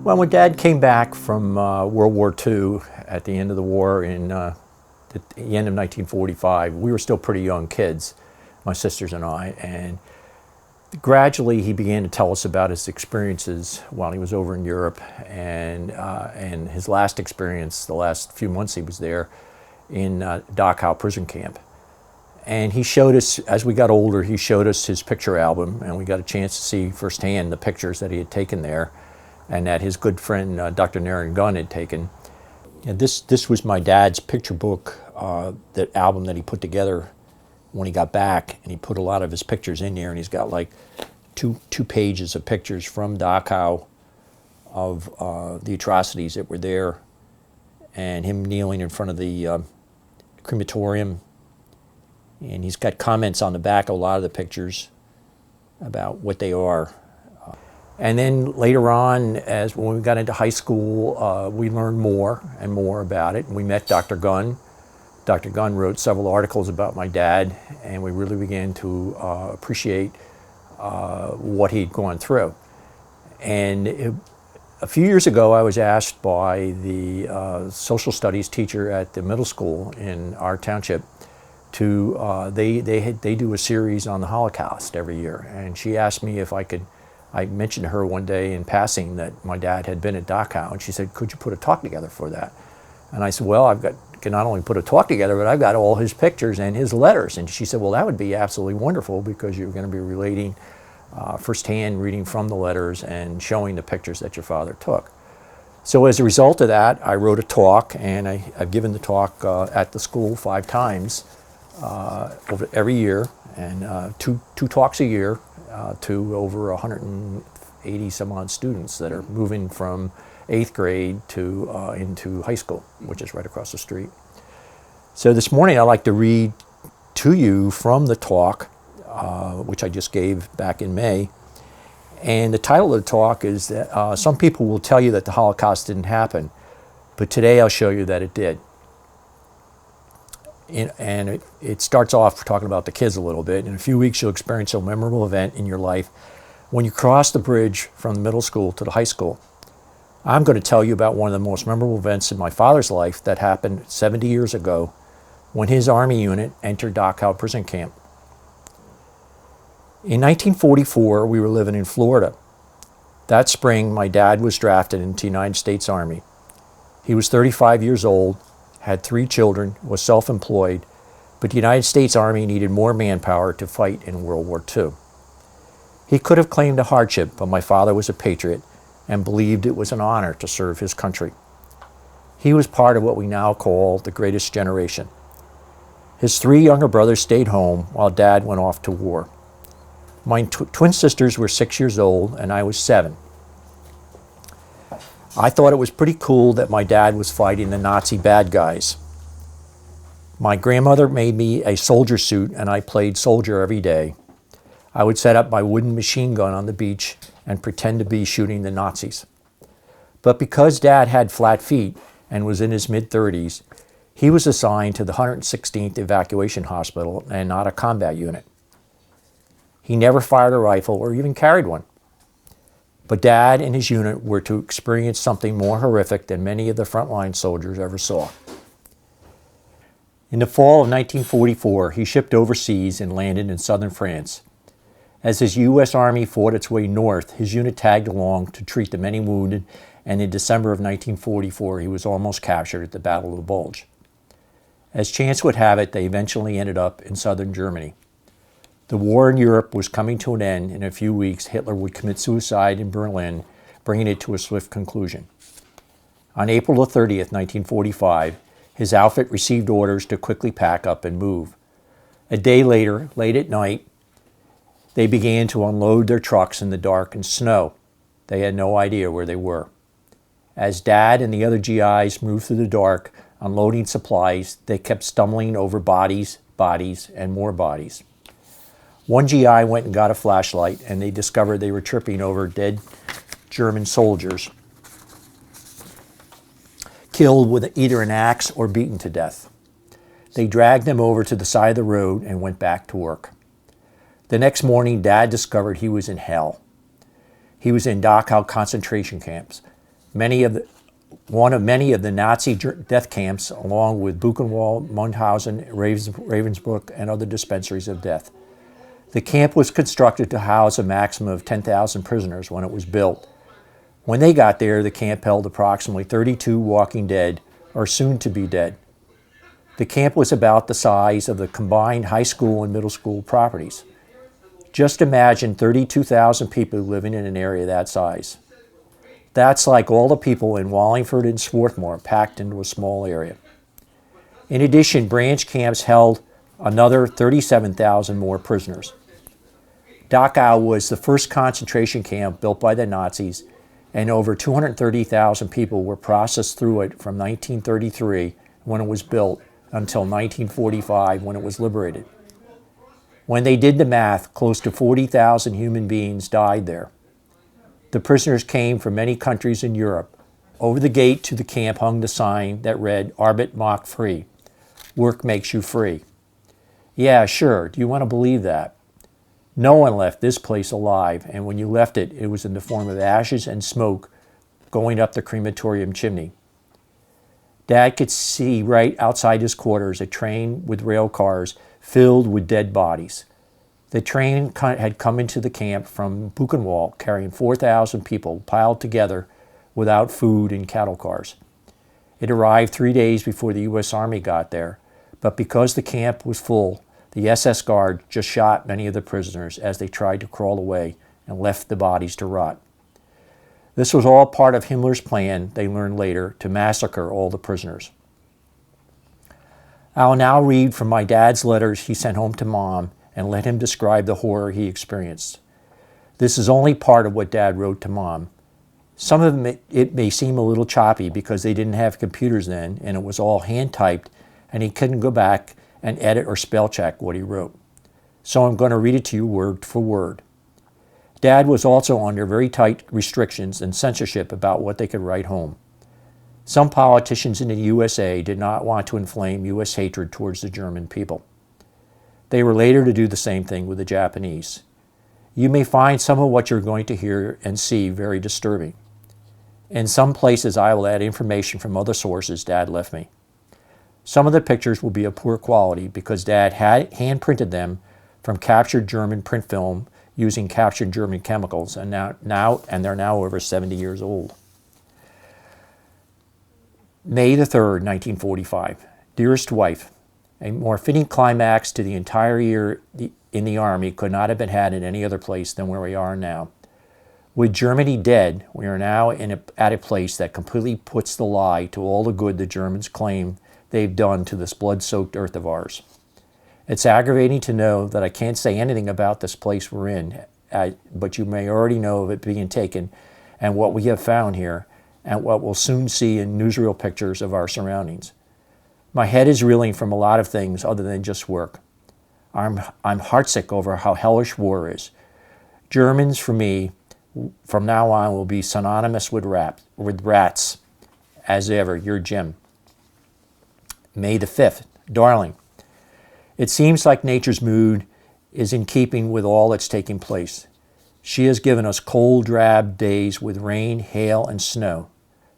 Well, when Dad came back from World War II at the end of the war at the end of 1945, we were still pretty young kids, my sisters and I, and gradually he began to tell us about his experiences while he was over in Europe and his last experience, the last few months he was there in Dachau prison camp. And he showed us, as we got older, he showed us his picture album, and we got a chance to see firsthand the pictures that he had taken there and that his good friend Dr. Naren Gunn had taken. And this was my dad's picture book, that album that he put together when he got back, and he put a lot of his pictures in there, and he's got like two pages of pictures from Dachau of the atrocities that were there, and him kneeling in front of the crematorium. And he's got comments on the back of a lot of the pictures about what they are. And then later on, when we got into high school, we learned more and more about it. And we met Dr. Gunn. Dr. Gunn wrote several articles about my dad, and we really began to appreciate what he'd gone through. And a few years ago, I was asked by the social studies teacher at the middle school in our township to, they do a series on the Holocaust every year. And she asked me if I mentioned to her one day in passing that my dad had been at Dachau, and she said, could you put a talk together for that? And I said, well, can not only put a talk together, but I've got all his pictures and his letters. And she said, well, that would be absolutely wonderful, because you're going to be relating firsthand, reading from the letters and showing the pictures that your father took. So as a result of that, I wrote a talk, and I've given the talk at the school 5 times every year, and two talks a year to over 180 some odd students that are moving from 8th grade to into high school, which is right across the street. So this morning I'd like to read to you from the talk, which I just gave back in May. And the title of the talk is that some people will tell you that the Holocaust didn't happen, but today I'll show you that it did. And it starts off talking about the kids a little bit. In a few weeks, you'll experience a memorable event in your life when you cross the bridge from the middle school to the high school. I'm going to tell you about one of the most memorable events in my father's life that happened 70 years ago when his Army unit entered Dachau prison camp. In 1944, we were living in Florida. That spring, my dad was drafted into the United States Army. He was 35 years old, had 3 children, was self-employed, but the United States Army needed more manpower to fight in World War II. He could have claimed a hardship, but my father was a patriot and believed it was an honor to serve his country. He was part of what we now call the greatest generation. His 3 younger brothers stayed home while Dad went off to war. My twin sisters were 6 years old and I was 7. I thought it was pretty cool that my dad was fighting the Nazi bad guys. My grandmother made me a soldier suit, and I played soldier every day. I would set up my wooden machine gun on the beach and pretend to be shooting the Nazis. But because Dad had flat feet and was in his mid-30s, he was assigned to the 116th Evacuation Hospital and not a combat unit. He never fired a rifle or even carried one. But Dad and his unit were to experience something more horrific than many of the frontline soldiers ever saw. In the fall of 1944, he shipped overseas and landed in southern France. As his U.S. Army fought its way north, his unit tagged along to treat the many wounded, and in December of 1944, he was almost captured at the Battle of the Bulge. As chance would have it, they eventually ended up in southern Germany. The war in Europe was coming to an end. In a few weeks, Hitler would commit suicide in Berlin, bringing it to a swift conclusion. On April 30th, 1945, his outfit received orders to quickly pack up and move. A day later, late at night, they began to unload their trucks in the dark and snow. They had no idea where they were. As Dad and the other GIs moved through the dark, unloading supplies, they kept stumbling over bodies, and more bodies. One GI went and got a flashlight, and they discovered they were tripping over dead German soldiers, killed with either an axe or beaten to death. They dragged them over to the side of the road and went back to work. The next morning, Dad discovered he was in hell. He was in Dachau concentration camps. one of many of the Nazi death camps, along with Buchenwald, Mauthausen, Ravensbrück, and other dispensaries of death. The camp was constructed to house a maximum of 10,000 prisoners when it was built. When they got there, the camp held approximately 32 walking dead, or soon to be dead. The camp was about the size of the combined high school and middle school properties. Just imagine 32,000 people living in an area that size. That's like all the people in Wallingford and Swarthmore packed into a small area. In addition, branch camps held another 37,000 more prisoners. Dachau was the first concentration camp built by the Nazis, and over 230,000 people were processed through it from 1933, when it was built, until 1945, when it was liberated. When they did the math, close to 40,000 human beings died there. The prisoners came from many countries in Europe. Over the gate to the camp hung the sign that read, "Arbeit macht frei," work makes you free. Yeah, sure, do you want to believe that? No one left this place alive, and when you left it, it was in the form of ashes and smoke going up the crematorium chimney. Dad could see right outside his quarters a train with rail cars filled with dead bodies. The train had come into the camp from Buchenwald, carrying 4,000 people piled together without food in cattle cars. It arrived 3 days before the U.S. Army got there, but because the camp was full, the SS guard just shot many of the prisoners as they tried to crawl away and left the bodies to rot. This was all part of Himmler's plan, they learned later, to massacre all the prisoners. I'll now read from my dad's letters he sent home to Mom and let him describe the horror he experienced. This is only part of what Dad wrote to Mom. Some of it may seem a little choppy because they didn't have computers then and it was all hand-typed and he couldn't go back and edit or spell check what he wrote. So I'm going to read it to you word for word. Dad was also under very tight restrictions and censorship about what they could write home. Some politicians in the USA did not want to inflame U.S. hatred towards the German people. They were later to do the same thing with the Japanese. You may find some of what you're going to hear and see very disturbing. In some places, I will add information from other sources Dad left me. Some of the pictures will be of poor quality because Dad had hand-printed them from captured German print film using captured German chemicals, and they're now over 70 years old. May the 3rd, 1945. Dearest wife, a more fitting climax to the entire year in the Army could not have been had in any other place than where we are now. With Germany dead, we are now at a place that completely puts the lie to all the good the Germans claim they've done to this blood-soaked earth of ours. It's aggravating to know that I can't say anything about this place we're in, but you may already know of it being taken and what we have found here, and what we'll soon see in newsreel pictures of our surroundings. My head is reeling from a lot of things other than just work. I'm heartsick over how hellish war is. Germans, for me, from now on, will be synonymous with rats. As ever, your Jim. May the 5th. Darling, it seems like nature's mood is in keeping with all that's taking place. She has given us cold, drab days with rain, hail, and snow.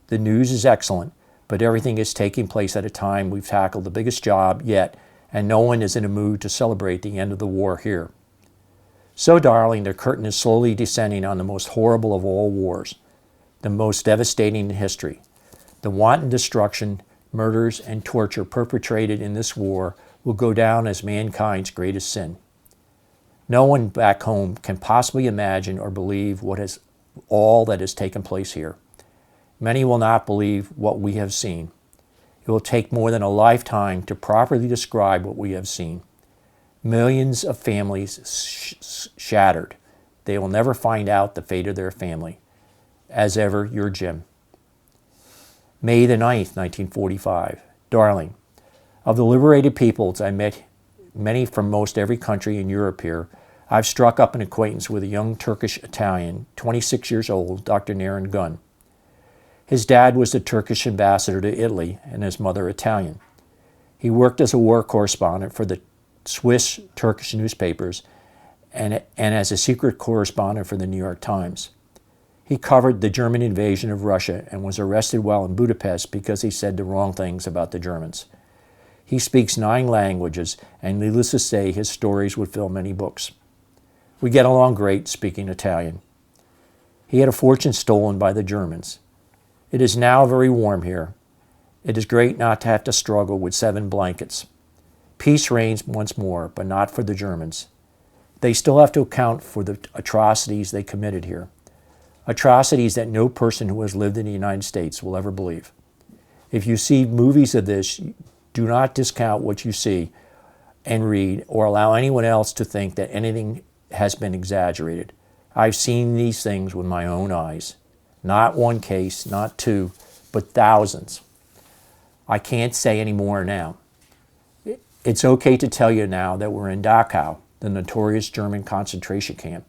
The news is excellent, but everything is taking place at a time we've tackled the biggest job yet, and no one is in a mood to celebrate the end of the war here. So, darling, the curtain is slowly descending on the most horrible of all wars, the most devastating in history. The wanton destruction, murders, and torture perpetrated in this war will go down as mankind's greatest sin. No one back home can possibly imagine or believe all that has taken place here. Many will not believe what we have seen. It will take more than a lifetime to properly describe what we have seen. Millions of families shattered. They will never find out the fate of their family. As ever, your Jim. May the 9th, 1945. Darling, of the liberated peoples I met, many from most every country in Europe here, I've struck up an acquaintance with a young Turkish Italian, 26 years old, Dr. Naren Gunn. His dad was the Turkish ambassador to Italy and his mother Italian. He worked as a war correspondent for the Swiss Turkish newspapers and as a secret correspondent for the New York Times. He covered the German invasion of Russia and was arrested while in Budapest because he said the wrong things about the Germans. He speaks 9 languages, and needless to say, his stories would fill many books. We get along great speaking Italian. He had a fortune stolen by the Germans. It is now very warm here. It is great not to have to struggle with 7 blankets. Peace reigns once more, but not for the Germans. They still have to account for the atrocities they committed here. Atrocities that no person who has lived in the United States will ever believe. If you see movies of this, do not discount what you see and read or allow anyone else to think that anything has been exaggerated. I've seen these things with my own eyes. Not one case, not 2, but thousands. I can't say any more now. It's okay to tell you now that we're in Dachau, the notorious German concentration camp.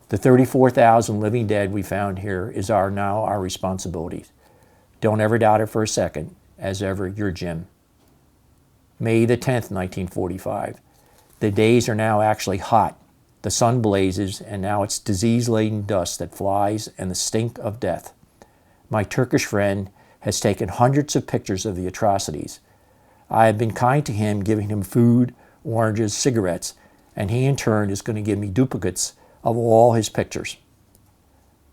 The 34,000 living dead we found here is now our responsibility. Don't ever doubt it for a second. As ever, your Jim. May the 10th, 1945. The days are now actually hot. The sun blazes, and now it's disease-laden dust that flies and the stink of death. My Turkish friend has taken hundreds of pictures of the atrocities. I have been kind to him, giving him food, oranges, cigarettes, and he in turn is going to give me duplicates of all his pictures.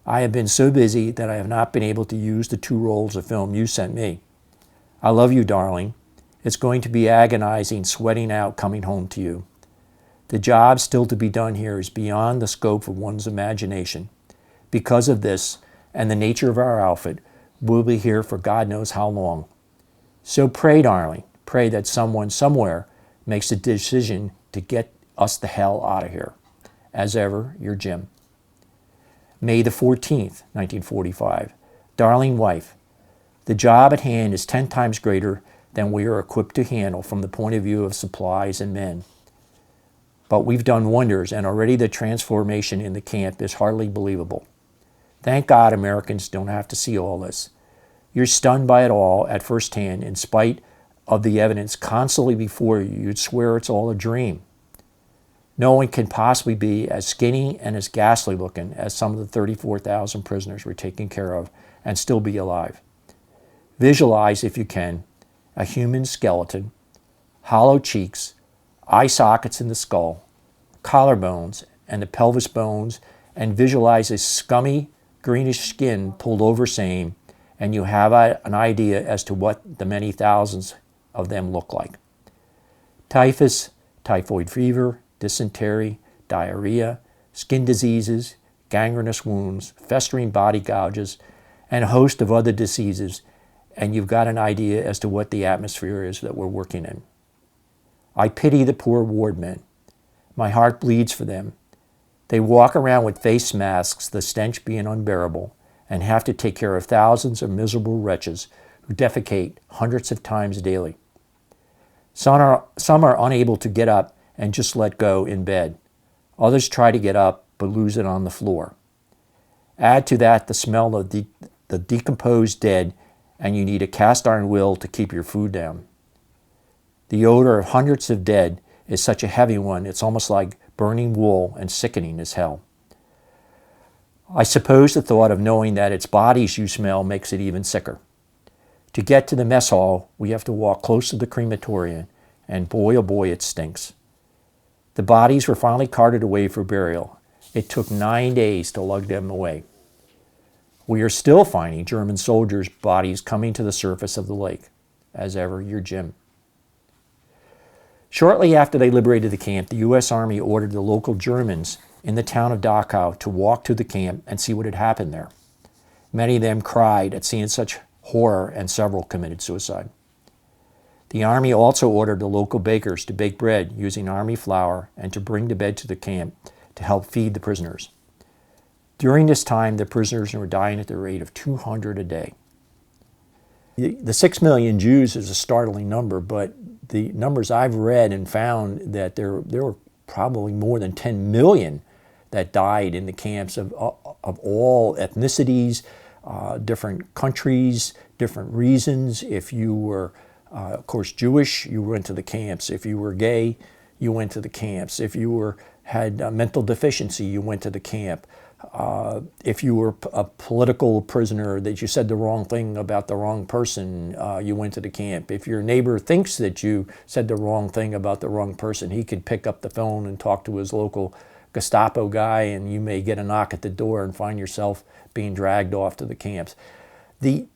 I have been so busy that I have not been able to use the 2 rolls of film you sent me. I love you, darling. It's going to be agonizing sweating out coming home to you. The job still to be done here is beyond the scope of one's imagination. Because of this and the nature of our outfit, we'll be here for God knows how long. So pray, darling, pray that someone somewhere makes the decision to get us the hell out of here. As ever, your Jim. May the 14th, 1945. Darling wife, the job at hand is 10 times greater than we are equipped to handle from the point of view of supplies and men. But we've done wonders, and already the transformation in the camp is hardly believable. Thank God Americans don't have to see all this. You're stunned by it all at first hand, in spite of the evidence constantly before you. You'd swear it's all a dream. No one can possibly be as skinny and as ghastly looking as some of the 34,000 prisoners we're taking care of and still be alive. Visualize, if you can, a human skeleton, hollow cheeks, eye sockets in the skull, collarbones, and the pelvis bones, and visualize a scummy, greenish skin pulled over same, and you have an idea as to what the many thousands of them look like. Typhus, typhoid fever, dysentery, diarrhea, skin diseases, gangrenous wounds, festering body gouges, and a host of other diseases, and you've got an idea as to what the atmosphere is that we're working in. I pity the poor ward men. My heart bleeds for them. They walk around with face masks, the stench being unbearable, and have to take care of thousands of miserable wretches who defecate hundreds of times daily. Some are unable to get up and just let go in bed. Others try to get up but lose it on the floor. Add to that the smell of the decomposed dead, and you need a cast iron will to keep your food down. The odor of hundreds of dead is such a heavy one, it's almost like burning wool and sickening as hell. I suppose the thought of knowing that it's bodies you smell makes it even sicker. To get to the mess hall, we have to walk close to the crematorium, and boy, oh boy, it stinks. The bodies were finally carted away for burial. It took 9 days to lug them away. We are still finding German soldiers' bodies coming to the surface of the lake. As ever, your Jim. Shortly after they liberated the camp, the U.S. Army ordered the local Germans in the town of Dachau to walk to the camp and see what had happened there. Many of them cried at seeing such horror, and several committed suicide. The Army also ordered the local bakers to bake bread using Army flour and to bring the bread to the camp to help feed the prisoners. During this time, the prisoners were dying at the rate of 200 a day. The 6 million Jews is a startling number, but the numbers I've read and found that there were probably more than 10 million that died in the camps of all ethnicities, different countries, different reasons. If you were, of course, Jewish, you went to the camps. If you were gay, you went to the camps. If you had mental deficiency, you went to the camp. If you were a political prisoner, that you said the wrong thing about the wrong person, you went to the camp. If your neighbor thinks that you said the wrong thing about the wrong person, he could pick up the phone and talk to his local Gestapo guy, and you may get a knock at the door and find yourself being dragged off to the camps. The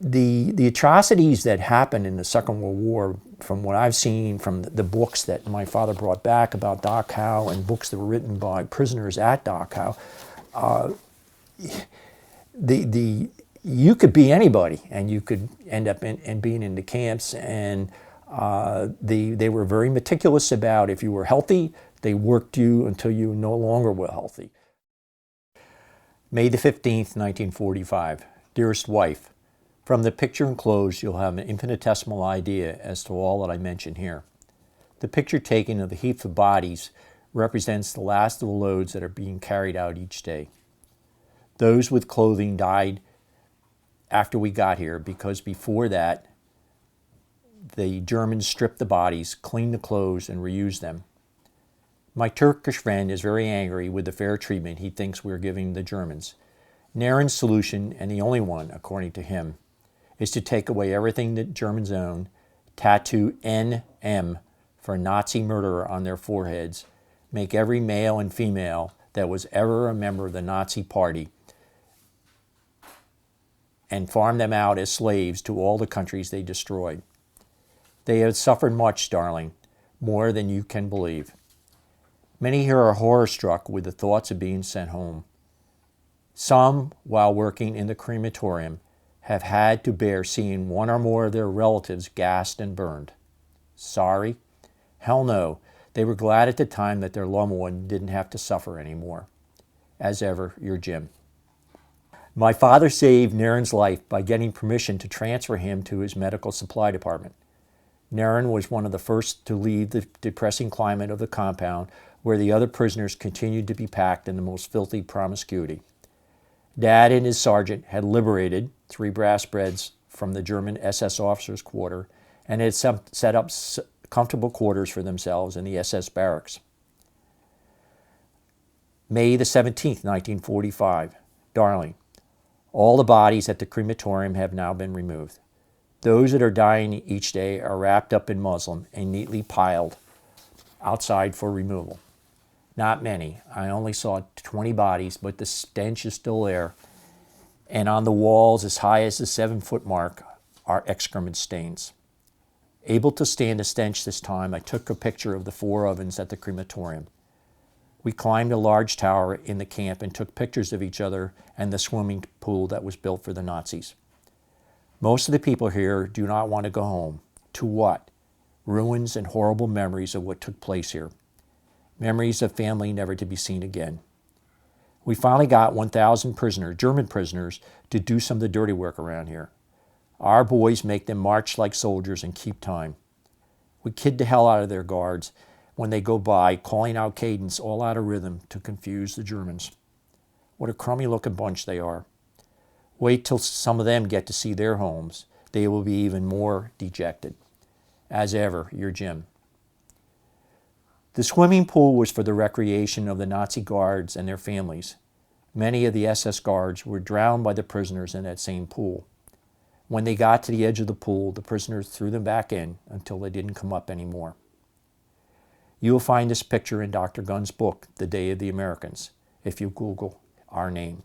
atrocities that happened in the Second World War, from what I've seen from the books that my father brought back about Dachau and books that were written by prisoners at Dachau, you could be anybody, and you could end up being in the camps. And they were very meticulous about, if you were healthy, they worked you until you no longer were healthy. May the 15th, 1945. Dearest wife, from the picture enclosed, you'll have an infinitesimal idea as to all that I mention here. The picture taken of the heap of bodies represents the last of the loads that are being carried out each day. Those with clothing died after we got here, because before that, the Germans stripped the bodies, cleaned the clothes, and reused them. My Turkish friend is very angry with the fair treatment he thinks we're giving the Germans. Naren's solution, and the only one, according to him, is to take away everything that Germans own, tattoo NM for Nazi murderer on their foreheads, make every male and female that was ever a member of the Nazi Party, and farm them out as slaves to all the countries they destroyed. They have suffered much, darling, more than you can believe. Many here are horror-struck with the thoughts of being sent home. Some, while working in the crematorium, have had to bear seeing one or more of their relatives gassed and burned. Sorry? Hell no. They were glad at the time that their loved one didn't have to suffer anymore. As ever, your Jim. My father saved Naren's life by getting permission to transfer him to his medical supply department. Naren was one of the first to leave the depressing climate of the compound, where the other prisoners continued to be packed in the most filthy promiscuity. Dad and his sergeant had liberated 3 brass beds from the German SS officers' quarter and had set up comfortable quarters for themselves in the SS barracks. May the 17th, 1945. Darling, all the bodies at the crematorium have now been removed. Those that are dying each day are wrapped up in muslin and neatly piled outside for removal. Not many. I only saw 20 bodies, but the stench is still there. And on the walls, as high as the 7-foot mark, are excrement stains. Able to stand the stench this time, I took a picture of the 4 ovens at the crematorium. We climbed a large tower in the camp and took pictures of each other and the swimming pool that was built for the Nazis. Most of the people here do not want to go home. To what? Ruins and horrible memories of what took place here. Memories of family never to be seen again. We finally got 1,000 German prisoners, to do some of the dirty work around here. Our boys make them march like soldiers and keep time. We kid the hell out of their guards when they go by, calling out cadence all out of rhythm to confuse the Germans. What a crummy looking bunch they are. Wait till some of them get to see their homes. They will be even more dejected. As ever, your Jim. The swimming pool was for the recreation of the Nazi guards and their families. Many of the SS guards were drowned by the prisoners in that same pool. When they got to the edge of the pool, the prisoners threw them back in until they didn't come up anymore. You will find this picture in Dr. Gunn's book, The Day of the Americans, if you Google our name.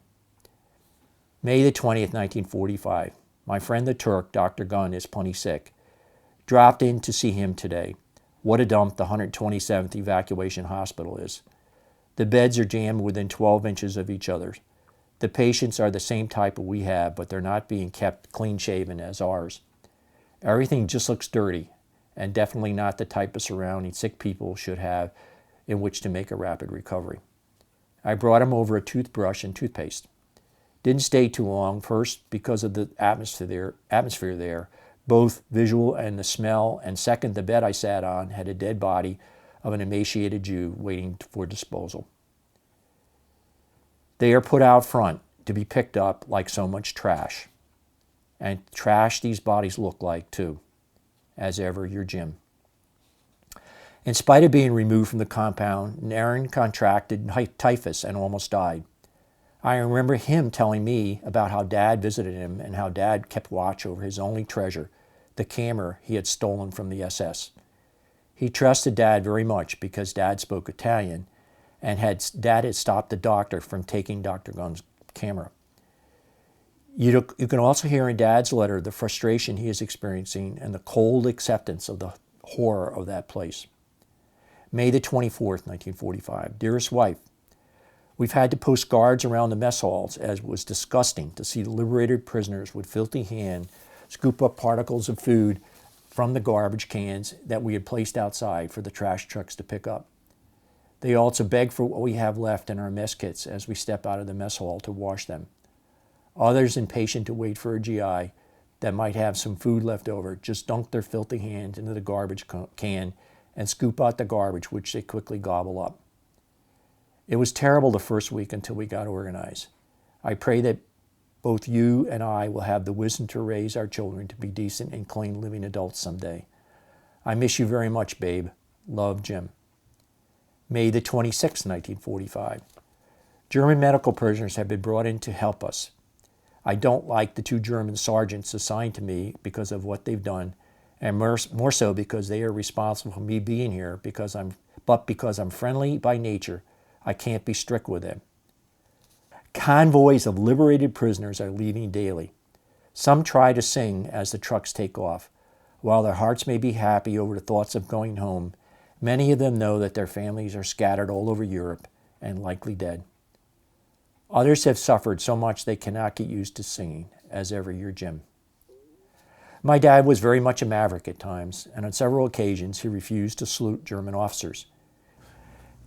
May the 20th, 1945. My friend the Turk, Dr. Gunn, is plenty sick. Dropped in to see him today. What a dump the 127th Evacuation Hospital is. The beds are jammed within 12 inches of each other. The patients are the same type that we have, but they're not being kept clean-shaven as ours. Everything just looks dirty, and definitely not the type of surrounding sick people should have in which to make a rapid recovery. I brought him over a toothbrush and toothpaste. Didn't stay too long, first because of the atmosphere there, both visual and the smell, and second, the bed I sat on had a dead body of an emaciated Jew waiting for disposal. They are put out front to be picked up like so much trash. And trash these bodies look like, too. As ever, your Jim. In spite of being removed from the compound, Naren contracted typhus and almost died. I remember him telling me about how Dad visited him and how Dad kept watch over his only treasure, the camera he had stolen from the SS. He trusted Dad very much because Dad spoke Italian, and Dad had stopped the doctor from taking Dr. Gunn's camera. You can also hear in Dad's letter the frustration he is experiencing and the cold acceptance of the horror of that place. May the 24th, 1945. Dearest wife, we've had to post guards around the mess halls as it was disgusting to see the liberated prisoners with filthy hand scoop up particles of food from the garbage cans that we had placed outside for the trash trucks to pick up. They also beg for what we have left in our mess kits as we step out of the mess hall to wash them. Others, impatient to wait for a GI that might have some food left over, just dunk their filthy hands into the garbage can and scoop out the garbage, which they quickly gobble up. It was terrible the first week until we got organized. I pray that both you and I will have the wisdom to raise our children to be decent and clean living adults someday. I miss you very much, babe. Love, Jim. May the 26th, 1945. German medical prisoners have been brought in to help us. I don't like the 2 German sergeants assigned to me because of what they've done, and more so because they are responsible for me being here because I'm friendly by nature, I can't be strict with them. Convoys of liberated prisoners are leaving daily. Some try to sing as the trucks take off. While their hearts may be happy over the thoughts of going home, many of them know that their families are scattered all over Europe and likely dead. Others have suffered so much they cannot get used to singing. As ever, your Jim. My dad was very much a maverick at times, and on several occasions he refused to salute German officers.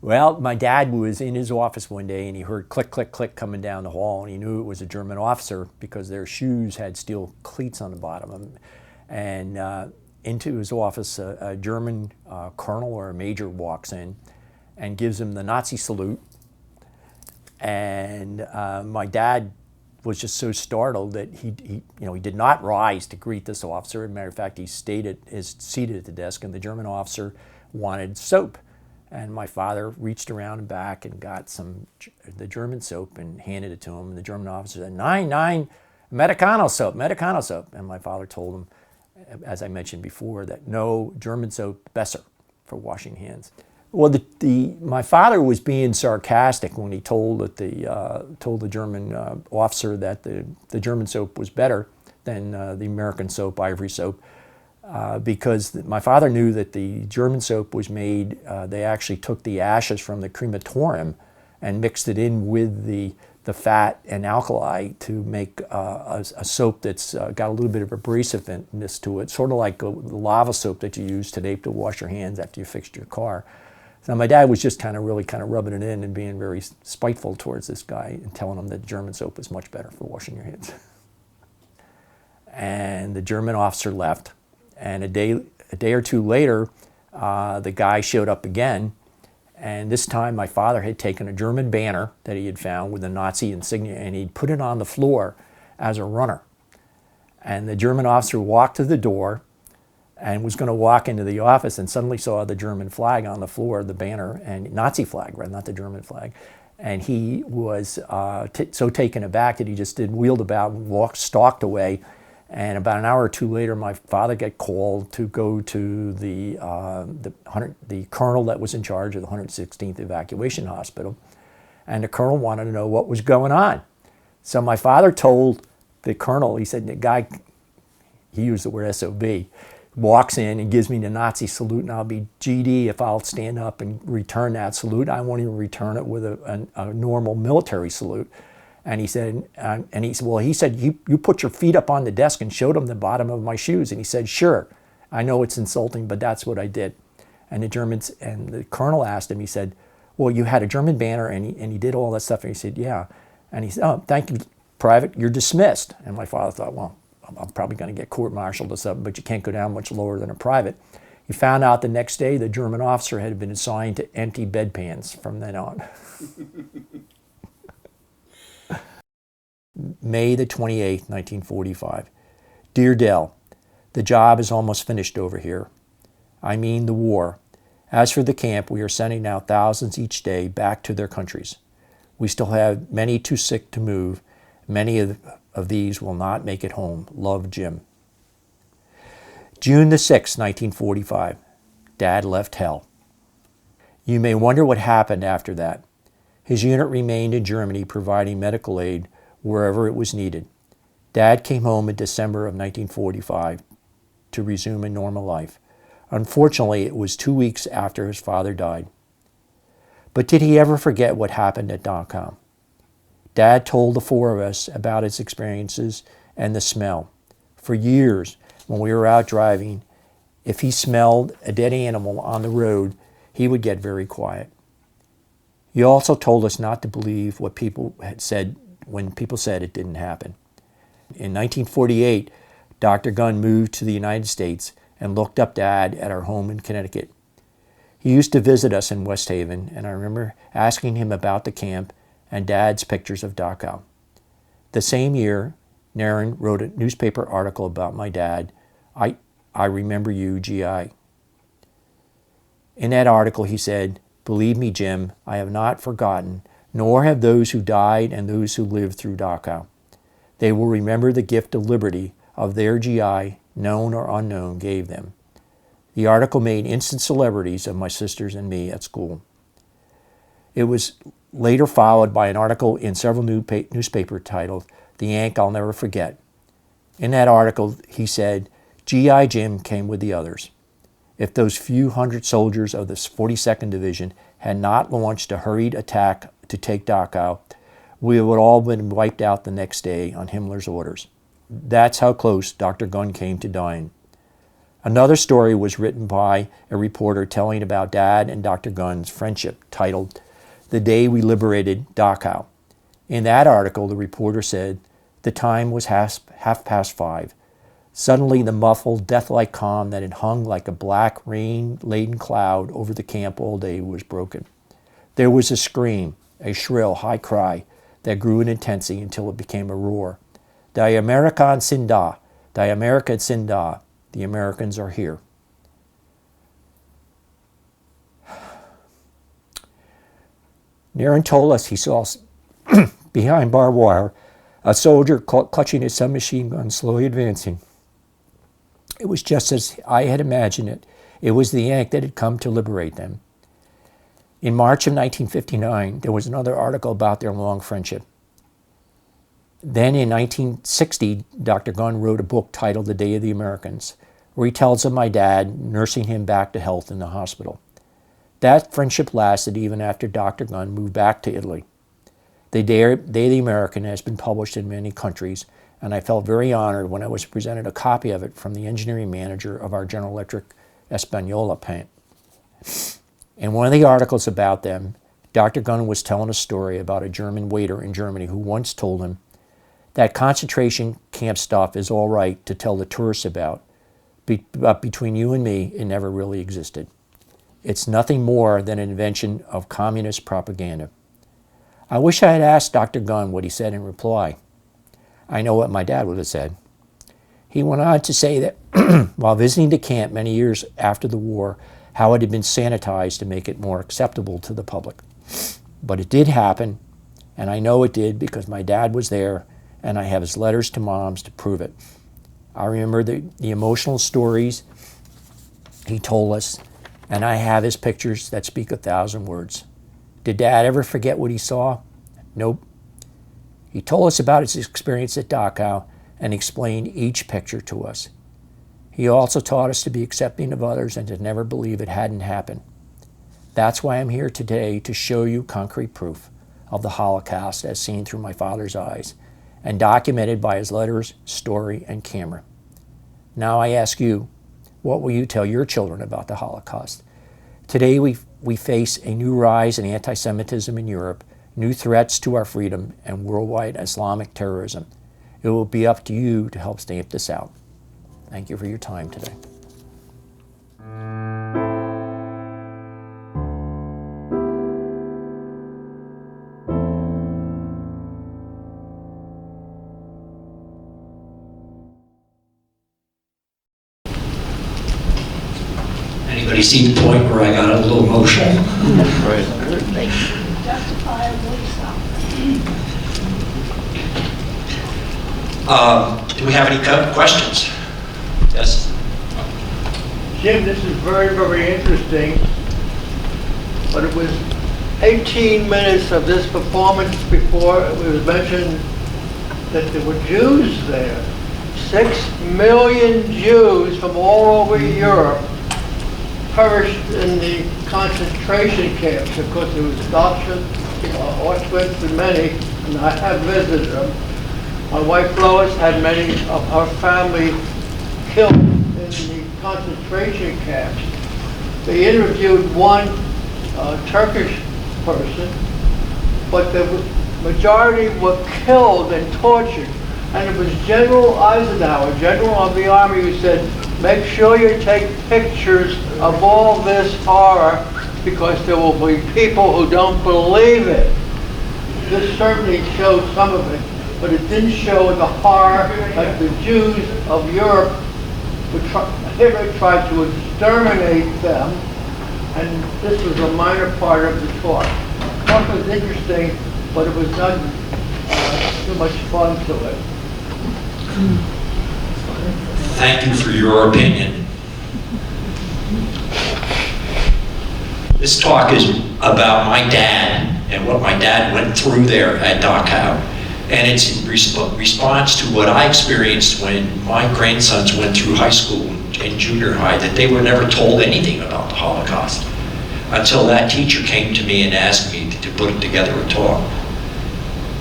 Well, my dad was in his office one day and he heard click, click, click coming down the hall, and he knew it was a German officer because their shoes had steel cleats on the bottom of them. And into his office, a German colonel or a major walks in and gives him the Nazi salute. And my dad was just so startled that he did not rise to greet this officer. As a matter of fact, he is seated at the desk, and the German officer wanted soap. And my father reached around and back and got the German soap and handed it to him. And the German officer said, "Nine, Americano soap, Americano soap." And my father told him, as I mentioned before, that no, German soap, besser for washing hands. Well, my father was being sarcastic when he told the German officer that the German soap was better than the American soap, Ivory soap, because my father knew that the German soap was made. They actually took the ashes from the crematorium and mixed it in with the fat and alkali to make a soap that's got a little bit of abrasiveness to it, sort of like the lava soap that you use today to wash your hands after you fixed your car. So my dad was just really rubbing it in and being very spiteful towards this guy and telling him that German soap was much better for washing your hands. And the German officer left. And a day or two later, the guy showed up again. And this time my father had taken a German banner that he had found with a Nazi insignia, and he'd put it on the floor as a runner. And the German officer walked to the door and was going to walk into the office and suddenly saw the German flag on the floor, the banner, and Nazi flag, right, not the German flag. And he was so taken aback that he just wheeled about and stalked away. And about an hour or two later, my father got called to go to the colonel that was in charge of the 116th Evacuation Hospital. And the colonel wanted to know what was going on. So my father told the colonel, he said, the guy, he used the word SOB, walks in and gives me the Nazi salute, and I'll be GD if I'll stand up and return that salute. I won't even return it with a normal military salute. And he said, you put your feet up on the desk and showed him the bottom of my shoes. And he said, sure, I know it's insulting, but that's what I did. And the colonel asked him, he said, well, you had a German banner and he did all that stuff. And he said, yeah. And he said, oh, thank you, Private, you're dismissed. And my father thought, well, I'm probably going to get court-martialed or something, but you can't go down much lower than a private. He found out the next day the German officer had been assigned to empty bedpans from then on. May the 28th, 1945. Dear Dell, the job is almost finished over here. I mean the war. As for the camp, we are sending out thousands each day back to their countries. We still have many too sick to move. Many of these will not make it home. Love, Jim. June the 6th, 1945. Dad left hell. You may wonder what happened after that. His unit remained in Germany providing medical aid wherever it was needed. Dad came home in December of 1945 to resume a normal life. Unfortunately, it was 2 weeks after his father died. But did he ever forget what happened at Dachau? Dad told the four of us about his experiences and the smell. For years, when we were out driving, if he smelled a dead animal on the road, he would get very quiet. He also told us not to believe what people had said when people said it didn't happen. In 1948, Dr. Gunn moved to the United States and looked up Dad at our home in Connecticut. He used to visit us in West Haven, and I remember asking him about the camp and Dad's pictures of Dachau. The same year, Naren wrote a newspaper article about my dad, I remember you, GI. In that article, he said, "Believe me, Jim, I have not forgotten, nor have those who died and those who lived through Dachau. They will remember the gift of liberty of their GI, known or unknown, gave them." The article made instant celebrities of my sisters and me at school. It was later followed by an article in several newspapers titled, "The Yank I'll Never Forget." In that article, he said, GI Jim came with the others. If those few hundred soldiers of the 42nd Division had not launched a hurried attack to take Dachau, we would all have been wiped out the next day on Himmler's orders. That's how close Dr. Gunn came to dying. Another story was written by a reporter telling about Dad and Dr. Gunn's friendship, titled, "The Day We Liberated Dachau." In that article, the reporter said, the time was half past 5. Suddenly, the muffled, death-like calm that had hung like a black, rain-laden cloud over the camp all day was broken. There was a scream, a shrill, high cry that grew in intensity until it became a roar. Die Amerikaner sind da! Die Amerikaner sind da! The Americans are here. Naren told us he saw behind barbed wire a soldier clutching his submachine gun slowly advancing. It was just as I had imagined it. It was the Yank that had come to liberate them. In March of 1959, there was another article about their long friendship. Then in 1960, Dr. Gunn wrote a book titled The Day of the Americans, where he tells of my dad nursing him back to health in the hospital. That friendship lasted even after Dr. Gunn moved back to Italy. The Day of the American has been published in many countries, and I felt very honored when I was presented a copy of it from the engineering manager of our General Electric Espanola plant. In one of the articles about them, Dr. Gunn was telling a story about a German waiter in Germany who once told him, "That concentration camp stuff is all right to tell the tourists about, but between you and me, it never really existed. It's nothing more than an invention of communist propaganda." I wish I had asked Dr. Gunn what he said in reply. I know what my dad would have said. He went on to say that while visiting the camp many years after the war, how it had been sanitized to make it more acceptable to the public. But it did happen, and I know it did because my dad was there, and I have his letters to moms to prove it. I remember the emotional stories he told us, and I have his pictures that speak 1,000 words. Did Dad ever forget what he saw? Nope. He told us about his experience at Dachau and explained each picture to us. He also taught us to be accepting of others and to never believe it hadn't happened. That's why I'm here today, to show you concrete proof of the Holocaust as seen through my father's eyes and documented by his letters, story, and camera. Now I ask you, what will you tell your children about the Holocaust? Today we face a new rise in anti-Semitism in Europe, new threats to our freedom, and worldwide Islamic terrorism. It will be up to you to help stamp this out. Thank you for your time today. Anybody see the point where I got a little emotional? Justifiably so. Do we have any questions? Yes? Jim, this is very, very interesting, but it was 18 minutes of this performance before it was mentioned that there were Jews there. 6 million Jews from all over Europe perished in the concentration camps. Of course, there was Dachau, Auschwitz, and many, and I have visited them. My wife Lois had many of her family killed in the concentration camps. They interviewed one Turkish person, but the majority were killed and tortured. And it was General Eisenhower, General of the Army, who said, make sure you take pictures of all this horror because there will be people who don't believe it. This certainly showed some of it, but it didn't show the horror that the Jews of Europe Hitler tried to exterminate them, and this was a minor part of the talk. The talk was interesting, but it was not too much fun to it. Thank you for your opinion. This talk is about my dad and what my dad went through there at Dachau. And it's in response to what I experienced when my grandsons went through high school and junior high, that they were never told anything about the Holocaust until that teacher came to me and asked me to put together a talk.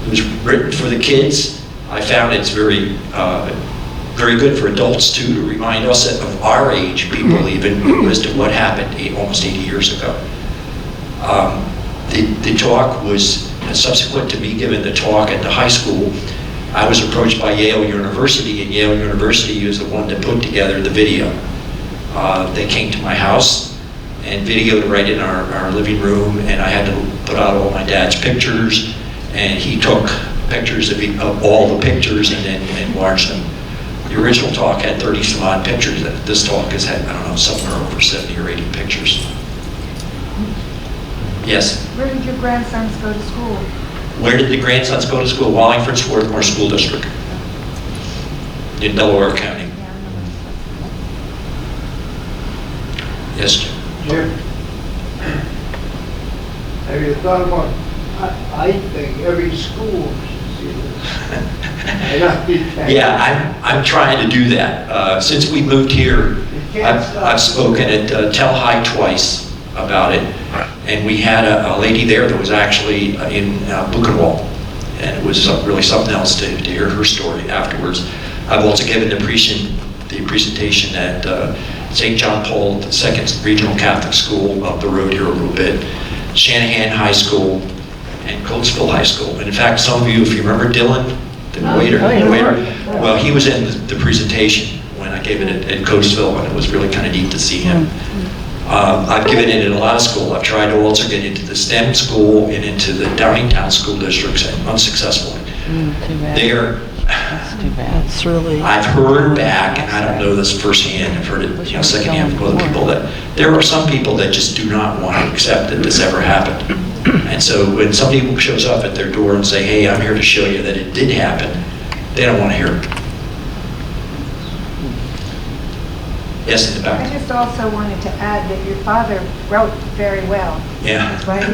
It was written for the kids. I found it's very good for adults too, to remind us of our age, people even, as to what happened almost 80 years ago. The talk was subsequent to me giving the talk at the high school. I was approached by Yale University, and Yale University is the one that put together the video. They came to my house and videoed right in our living room, and I had to put out all my dad's pictures, and he took pictures of all the pictures and then enlarged them. The original talk had 30 some odd pictures. This talk has had, I don't know, somewhere over 70 or 80 pictures. Yes? Where did your grandsons go to school? Where did the grandsons go to school? Wallingford Swarthmore School District in Delaware County. Yes, Jim? Jim, have you thought about, I think every school should see this. Yeah, I'm trying to do that. Since we moved here, I've spoken at Tell High twice about it, and we had a lady there that was actually in Buchenwald, and it was really something else to hear her story afterwards. I've also given the presentation at St. John Paul II Regional Catholic School up the road here a little bit, Shanahan High School, and Coatesville High School. And in fact, some of you, if you remember Dylan, the waiter, well, he was in the presentation when I gave it at Coatesville, and it was really kind of neat to see him. I've given it in a lot of schools. I've tried to also get into the STEM school and into the Downingtown school districts, and unsuccessfully. Too bad. That's too bad. It's really. I've heard back, and I don't know this firsthand, I've heard it secondhand from other people, that there are some people that just do not want to accept that this ever happened. And so when somebody shows up at their door and say, hey, I'm here to show you that it did happen, they don't want to hear it. Yes, in the back. I just also wanted to add that your father wrote very well. Yeah. Right?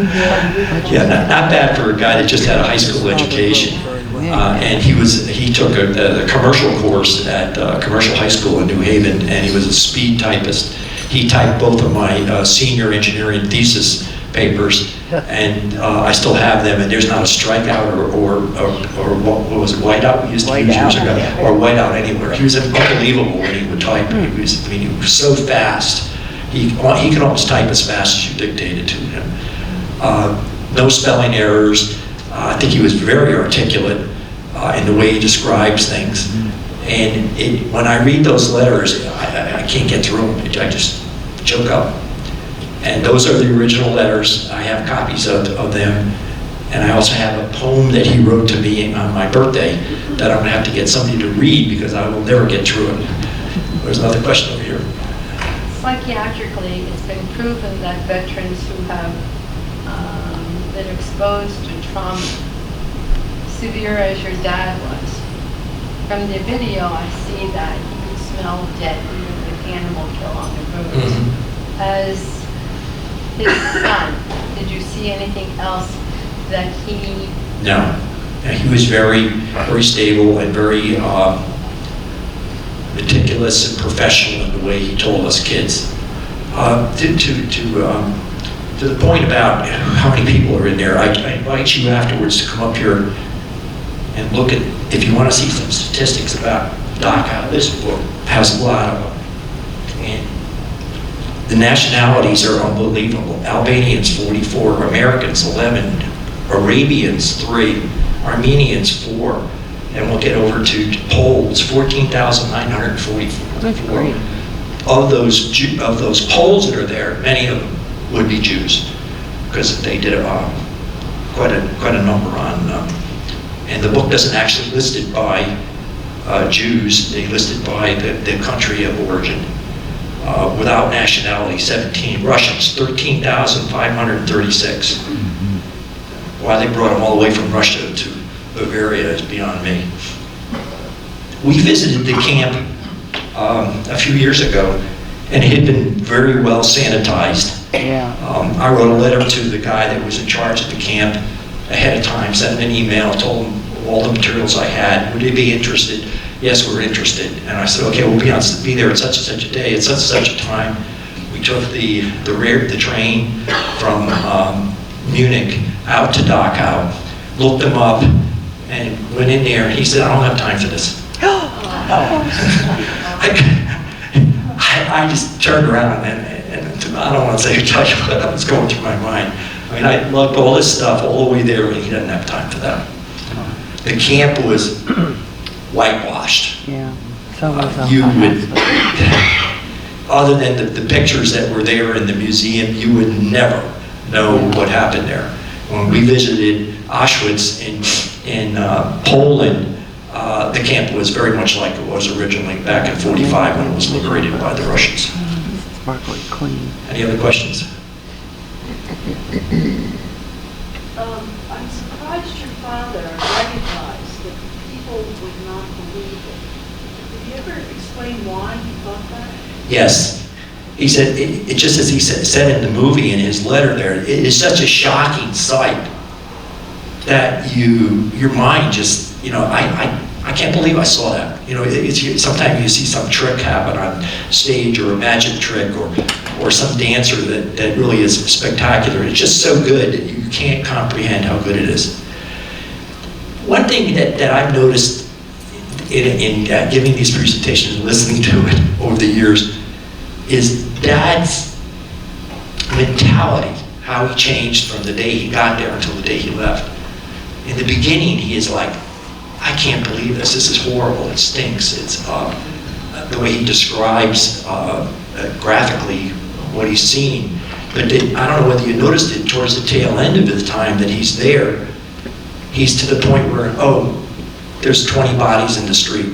Yeah, not bad for a guy that just had a high school education. And he took a commercial course at Commercial High School in New Haven, and he was a speed typist. He typed both of my senior engineering thesis papers, and I still have them, and there's not a strikeout or what was it, whiteout we used to use years ago, or whiteout anywhere. He was unbelievable when he would type. He was so fast. He could almost type as fast as you dictated to him. No spelling errors. I think he was very articulate in the way he describes things. And when I read those letters, I can't get through them. I just choke up. And those are the original letters. I have copies of them. And I also have a poem that he wrote to me on my birthday that I'm going to have to get somebody to read because I will never get through it. There's another question over here. Psychiatrically, it's been proven that veterans who have been exposed to trauma severe as your dad was. From the video, I see that you could smell dead, even with animal kill on the roads. Mhm. As his son, did you see anything else that he... No. He was very, very stable and very meticulous and professional in the way he told us kids. To the point about how many people are in there, I invite you afterwards to come up here and look at, if you want to see some statistics about Dachau, this book has a lot of them. And the nationalities are unbelievable. Albanians 44, Americans 11, Arabians 3, Armenians 4, and we'll get over to Poles, 14,944. That's great. Of those Poles that are there, many of them would be Jews, because they did quite a number on. And the book doesn't actually list it by Jews; they list it by the country of origin. Without nationality, 17 Russians, 13,536. Why they brought them all the way from Russia to Bavaria is beyond me. We visited the camp a few years ago, and it had been very well sanitized. Yeah. I wrote a letter to the guy that was in charge of the camp ahead of time, sent him an email, told him all the materials I had. Would he be interested? Yes, we're interested. And I said, okay, we'll be there at such and such a day, at such and such a time. We took the train from Munich out to Dachau, looked them up, and went in there. He said, I don't have time for this. I just turned around and I don't want to tell you what was going through my mind. I mean, I lugged all this stuff all the way there, and he didn't have time for that. The camp was whitewashed. Yeah. So was You would, other than the pictures that were there in the museum, you would never know what happened there. When we visited Auschwitz in Poland, the camp was very much like it was originally back in '45 when it was liberated by the Russians. sparkly clean. Any other questions? I'm surprised your father recognized that people would not believe it. Did you ever explain why he thought that? Yes. He said, it just as he said in the movie in his letter there, it is such a shocking sight that your mind just, I can't believe I saw that. Sometimes you see some trick happen on stage or a magic trick or some dancer that really is spectacular. It's just so good that you can't comprehend how good it is. One thing that I've noticed in giving these presentations and listening to it over the years is Dad's mentality, how he changed from the day he got there until the day he left. In the beginning, he is like, I can't believe this. This is horrible. It stinks. It's the way he describes graphically what he's seen. But I don't know whether you noticed it towards the tail end of the time that he's there. He's to the point where, there's 20 bodies in the street.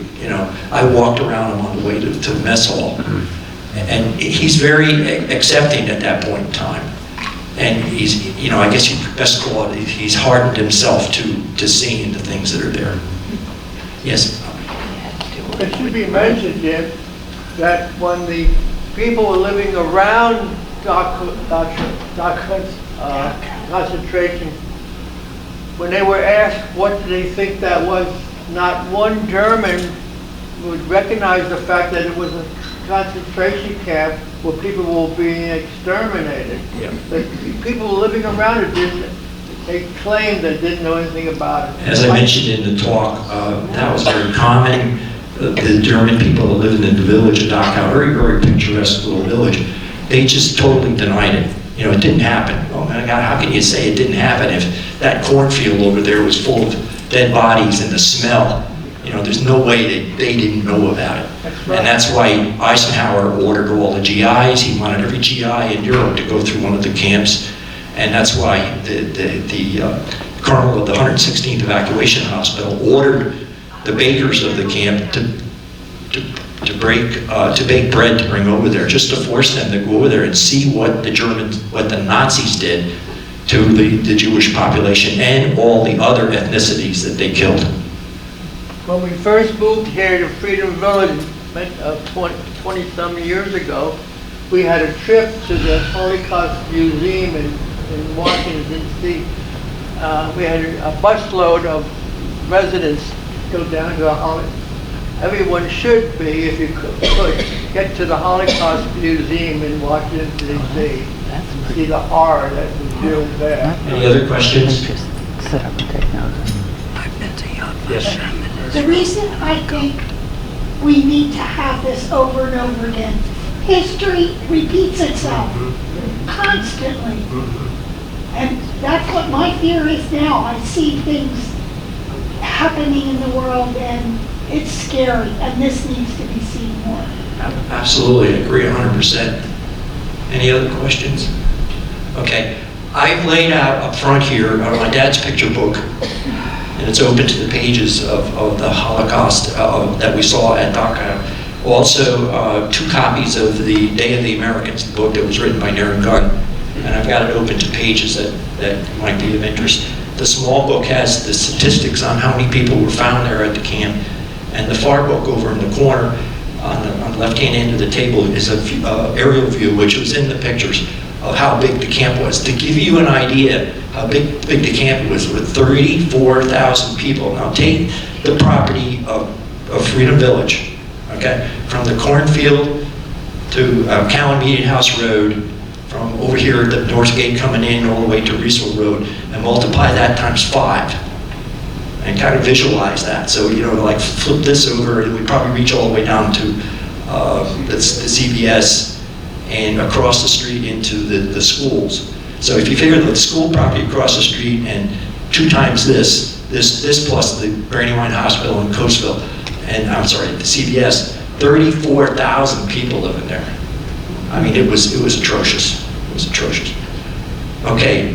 I walked around him on the way to the mess hall. And he's very accepting at that point in time. And he's, I guess you could best call it, he's hardened himself to seeing the things that are there. Yes? It should be mentioned, Jim, that when the people were living around Dachau's concentration, when they were asked what did they think that was, not one German would recognize the fact that it was a concentration camp where people were being exterminated. Yeah. The people living around it they claimed they didn't know anything about it. As I mentioned in the talk, that was very common. The German people that lived in the village of Dachau, very, very picturesque little village, they just totally denied it. It didn't happen. Oh my God, how can you say it didn't happen if that cornfield over there was full of dead bodies and the smell? There's no way that they didn't know about it. And that's why Eisenhower ordered all the GIs. He wanted every GI in Europe to go through one of the camps. And that's why the colonel of the 116th Evacuation Hospital ordered the bakers of the camp to bake bread to bring over there, just to force them to go over there and see what the Nazis did to the Jewish population and all the other ethnicities that they killed. When we first moved here to Freedom Village 20-some years ago, we had a trip to the Holocaust Museum in Washington, D.C. We had a busload of residents go down to the Holocaust. Everyone should be, if you could, get to the Holocaust Museum in Washington, D.C. See the horror that was doing there. Any other questions? Just sit up and take notes. Yes. The reason I think we need to have this over and over again, history repeats itself constantly. And that's what my fear is now. I see things happening in the world and it's scary, and this needs to be seen more. Absolutely, I agree 100%. Any other questions? Okay, I've laid out up front here my dad's picture book, and it's open to the pages of the Holocaust that we saw at Dachau. Also, 2 copies of the Day of the Americans, the book that was written by Darren Gunn, and I've got it open to pages that might be of interest. The small book has the statistics on how many people were found there at the camp, and the far book over in the corner on the left-hand end of the table is an aerial view, which was in the pictures, of how big the camp was. To give you an idea how big the camp was, with 34,000 people. Now take the property of Freedom Village, okay, from the cornfield to Cowan Meeting House Road, from over here at the North Gate coming in all the way to Riesel Road, and multiply that times 5. And kind of visualize that. So, you know, like flip this over, and we probably reach all the way down to the CVS and across the street into the schools. So if you figure the school property across the street and 2 times this plus the Brandywine Hospital in Coatesville, and I'm sorry, the CVS, 34,000 people living there. I mean, it was atrocious. It was atrocious. Okay,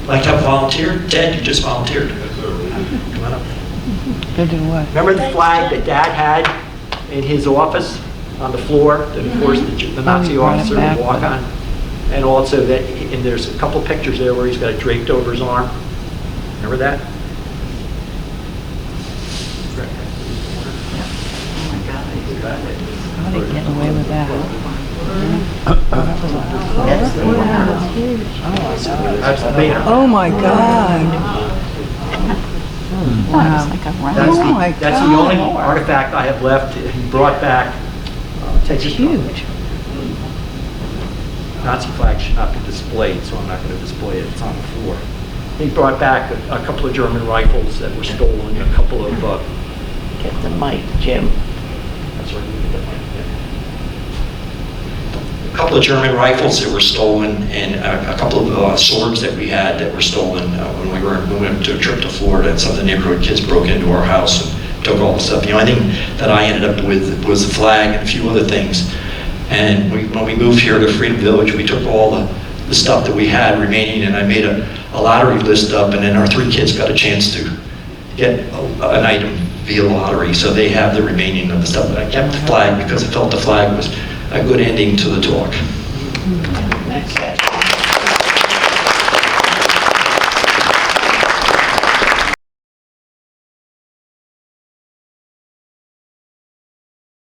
like to have a volunteer? Ted, you just volunteered. Come on up. To do what? Remember the flag that Dad had in his office on the floor that forced the Nazi officer to walk on? And also that, and there's a couple pictures there where he's got it draped over his arm. Remember that? How did he get away with that? That's the mayor. Oh my God. Wow. That's the only artifact I have left. He brought back. It's huge. Nazi flag should not be displayed, so I'm not going to display it. It's on the floor. He brought back a couple of German rifles that were stolen, a couple of... Get the mic, Jim. That's right. A couple of German rifles that were stolen, and a couple of swords that we had that were stolen when we went to a trip to Florida, and some of the neighborhood kids broke into our house and took all the stuff. The only thing that I ended up with was the flag and a few other things. And when we moved here to Freedom Village, we took all the stuff that we had remaining, and I made a lottery list up, and then our 3 kids got a chance to get an item via lottery, so they have the remaining of the stuff. But I kept the flag because I felt the flag was a good ending to the talk.